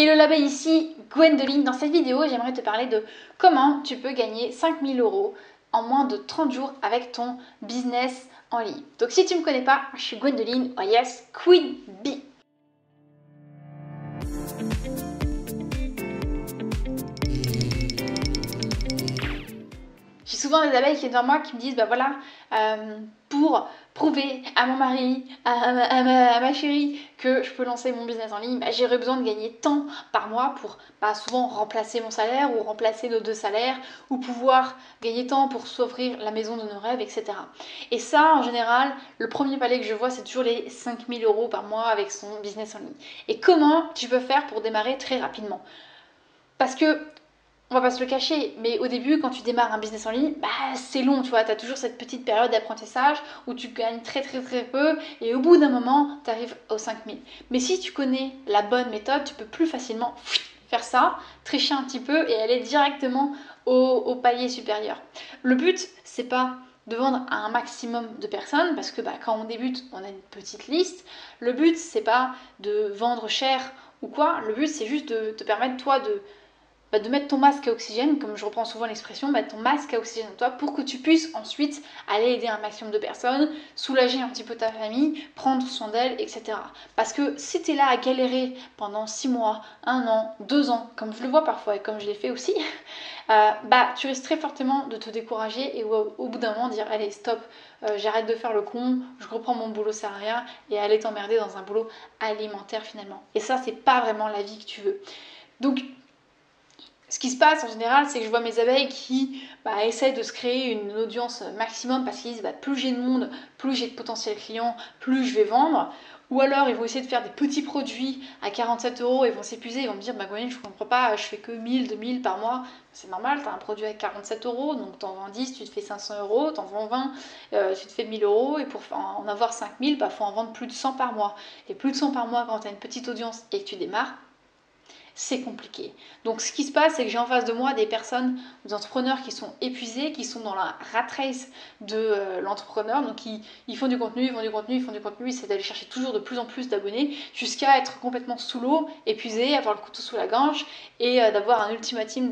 Hello là-bas, ici Gwendoline. Dans cette vidéo, j'aimerais te parler de comment tu peux gagner 5000 € en moins de 30 jours avec ton business en ligne. Donc si tu ne me connais pas, je suis Gwendoline, alias Queen Bee. J'ai souvent des abeilles qui viennent vers moi qui me disent, bah voilà, pour prouver à mon mari, à ma chérie que je peux lancer mon business en ligne, bah, j'aurais besoin de gagner tant par mois pour souvent remplacer mon salaire ou remplacer nos deux salaires ou pouvoir gagner tant pour s'offrir la maison de nos rêves, etc. Et ça, en général, le premier palier que je vois, c'est toujours les 5000 € par mois avec son business en ligne. Et comment tu peux faire pour démarrer très rapidement? Parce que on va pas se le cacher, mais au début, quand tu démarres un business en ligne, c'est long, tu vois, tu as toujours cette petite période d'apprentissage où tu gagnes très peu et au bout d'un moment, tu arrives aux 5000. Mais si tu connais la bonne méthode, tu peux plus facilement faire ça, tricher un petit peu et aller directement au palier supérieur. Le but, c'est pas de vendre à un maximum de personnes parce que quand on débute, on a une petite liste. Le but, c'est pas de vendre cher ou quoi, le but, c'est juste de te permettre, toi, de mettre ton masque à oxygène, comme je reprends souvent l'expression, mettre ton masque à oxygène toi pour que tu puisses ensuite aller aider un maximum de personnes, soulager un petit peu ta famille, prendre soin d'elle, etc. Parce que si tu es là à galérer pendant 6 mois, 1 an, 2 ans, comme je le vois parfois et comme je l'ai fait aussi, tu risques très fortement de te décourager et au bout d'un moment dire allez stop, j'arrête de faire le con, je reprends mon boulot salariat et aller t'emmerder dans un boulot alimentaire finalement. Et ça, c'est pas vraiment la vie que tu veux. Donc, ce qui se passe en général, c'est que je vois mes abeilles qui essaient de se créer une audience maximum parce qu'ils disent plus j'ai de monde, plus j'ai de potentiels clients, plus je vais vendre. Ou alors ils vont essayer de faire des petits produits à 47 € et vont s'épuiser, ils vont me dire Gwendoline, je comprends pas, je fais que 1000, 2000 par mois. C'est normal, tu as un produit à 47 €, donc tu en vends 10, tu te fais 500 €, tu en vends 20, tu te fais 1000 € et pour en avoir 5000, il faut en vendre plus de 100 par mois. Et plus de 100 par mois quand tu as une petite audience et que tu démarres, c'est compliqué. Donc ce qui se passe, c'est que j'ai en face de moi des personnes, des entrepreneurs qui sont épuisés, qui sont dans la rat race de l'entrepreneur. Donc ils font du contenu, ils font du contenu, ils font du contenu, ils essaient d'aller chercher toujours de plus en plus d'abonnés jusqu'à être complètement sous l'eau, épuisés, avoir le couteau sous la gorge et d'avoir un ultimatum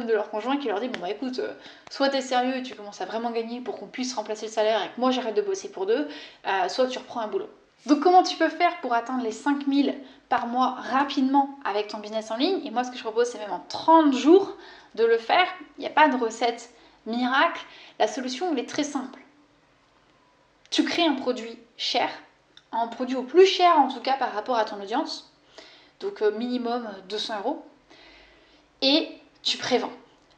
de leur conjoint qui leur dit bon écoute, soit t'es sérieux et tu commences à vraiment gagner pour qu'on puisse remplacer le salaire et que moi j'arrête de bosser pour deux, soit tu reprends un boulot. Donc comment tu peux faire pour atteindre les 5000 par mois rapidement avec ton business en ligne? Et moi ce que je propose c'est même en 30 jours de le faire. Il n'y a pas de recette miracle. La solution elle est très simple. Tu crées un produit cher, un produit au plus cher en tout cas par rapport à ton audience. Donc minimum 200 €. Et tu prévends.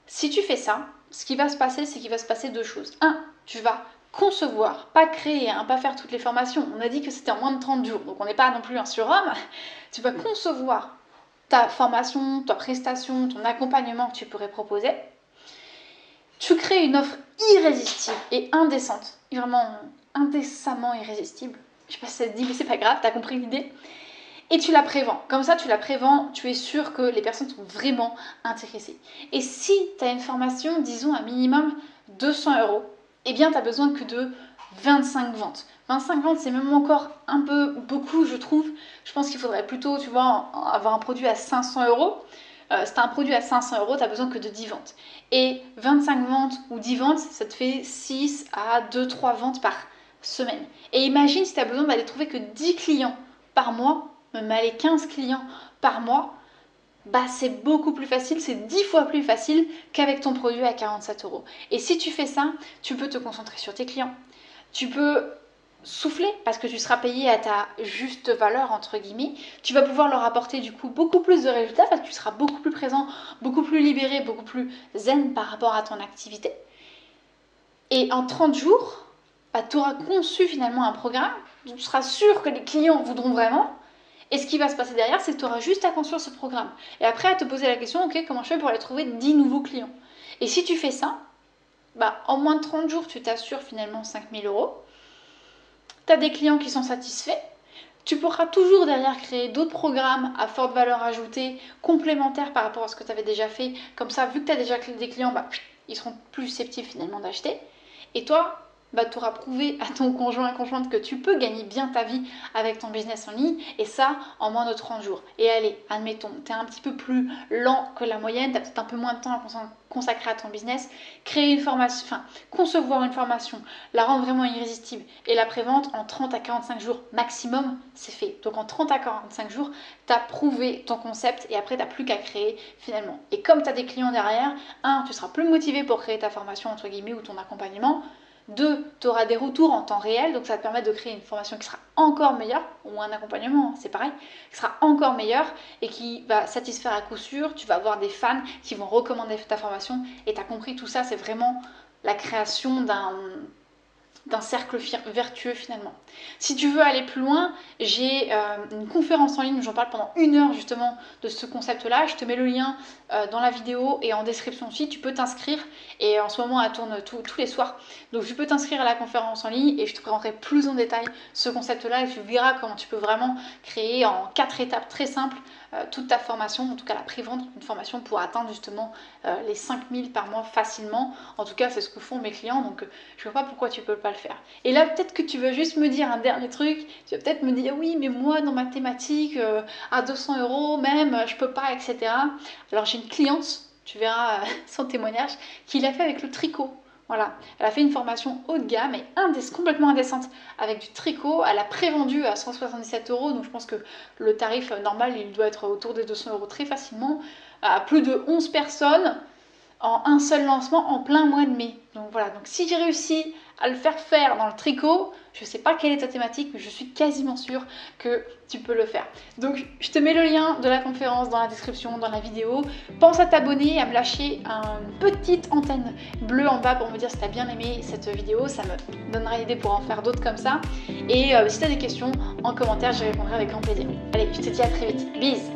Si tu fais ça, ce qui va se passer, c'est qu'il va se passer deux choses. Un, tu vas concevoir, pas créer, pas faire toutes les formations. On a dit que c'était en moins de 30 jours, donc on n'est pas non plus un surhomme. Tu vas concevoir ta formation, ta prestation, ton accompagnement que tu pourrais proposer. Tu crées une offre irrésistible et indécente, vraiment indécemment irrésistible. Je sais pas si ça se dit, mais c'est pas grave, t'as compris l'idée. Et tu la prévends. Comme ça, tu la prévends, tu es sûr que les personnes sont vraiment intéressées. Et si tu as une formation, disons à minimum 200 €, eh bien, tu as besoin que de 25 ventes. 25 ventes, c'est même encore un peu beaucoup, je trouve. Je pense qu'il faudrait plutôt, tu vois, avoir un produit à 500 €. Si tu as un produit à 500 €, tu n'as besoin que de 10 ventes. Et 25 ventes ou 10 ventes, ça te fait 6 à 2-3 ventes par semaine. Et imagine si tu as besoin d'aller trouver que 10 clients par mois, même aller 15 clients par mois, c'est beaucoup plus facile, c'est 10 fois plus facile qu'avec ton produit à 47 €. Et si tu fais ça, tu peux te concentrer sur tes clients. Tu peux souffler parce que tu seras payé à ta juste valeur, entre guillemets. Tu vas pouvoir leur apporter du coup beaucoup plus de résultats parce que tu seras beaucoup plus présent, beaucoup plus libéré, beaucoup plus zen par rapport à ton activité. Et en 30 jours, tu auras conçu finalement un programme, tu seras sûr que les clients voudront vraiment. Et ce qui va se passer derrière, c'est que tu auras juste à construire ce programme. Et après, à te poser la question, ok, comment je fais pour aller trouver 10 nouveaux clients? Et si tu fais ça, en moins de 30 jours, tu t'assures finalement 5000 €. Tu as des clients qui sont satisfaits. Tu pourras toujours derrière créer d'autres programmes à forte valeur ajoutée, complémentaires par rapport à ce que tu avais déjà fait. Comme ça, vu que tu as déjà des clients, ils seront plus susceptibles finalement d'acheter. Et toi, bah, tu auras prouvé à ton conjoint, conjointe que tu peux gagner bien ta vie avec ton business en ligne, et ça en moins de 30 jours. Et allez, admettons, tu es un petit peu plus lent que la moyenne, tu as peut-être un peu moins de temps à consacrer à ton business, créer une formation, enfin concevoir une formation, la rendre vraiment irrésistible et la prévente en 30 à 45 jours maximum, c'est fait. Donc en 30 à 45 jours, tu as prouvé ton concept et après tu n'as plus qu'à créer finalement. Et comme tu as des clients derrière, tu seras plus motivé pour créer ta formation entre guillemets ou ton accompagnement. 2, tu auras des retours en temps réel, donc ça va te permettre de créer une formation qui sera encore meilleure, ou un accompagnement, c'est pareil, qui sera encore meilleur et qui va satisfaire à coup sûr. Tu vas avoir des fans qui vont recommander ta formation et tu as compris, tout ça, c'est vraiment la création d'un cercle vertueux finalement. Si tu veux aller plus loin, j'ai une conférence en ligne où j'en parle pendant 1 heure justement de ce concept-là. Je te mets le lien dans la vidéo et en description aussi. Tu peux t'inscrire et en ce moment elle tourne tous les soirs. Donc tu peux t'inscrire à la conférence en ligne et je te présenterai plus en détail ce concept-là et tu verras comment tu peux vraiment créer en 4 étapes très simples toute ta formation, en tout cas la pré-vente, une formation pour atteindre justement les 5000 par mois facilement. En tout cas, c'est ce que font mes clients, donc je vois pas pourquoi tu peux pas le faire. Et là, peut-être que tu vas juste me dire un dernier truc, tu vas peut-être me dire oui, mais moi dans ma thématique, à 200 € même, je peux pas, etc. Alors j'ai une cliente, tu verras son témoignage, qui l'a fait avec le tricot. Voilà, elle a fait une formation haut de gamme et complètement indécente avec du tricot. Elle a prévendu à 177 €, donc je pense que le tarif normal il doit être autour des 200 € très facilement. À plus de 11 personnes en un seul lancement en plein mois de mai. Donc voilà, donc si j'ai réussi à le faire dans le tricot, je ne sais pas quelle est ta thématique, mais je suis quasiment sûre que tu peux le faire. Donc je te mets le lien de la conférence dans la description, dans la vidéo. Pense à t'abonner, à me lâcher une petite antenne bleue en bas pour me dire si tu as bien aimé cette vidéo, ça me donnera l'idée pour en faire d'autres comme ça. Et si tu as des questions, en commentaire, j'y répondrai avec grand plaisir. Allez, je te dis à très vite. Bisous.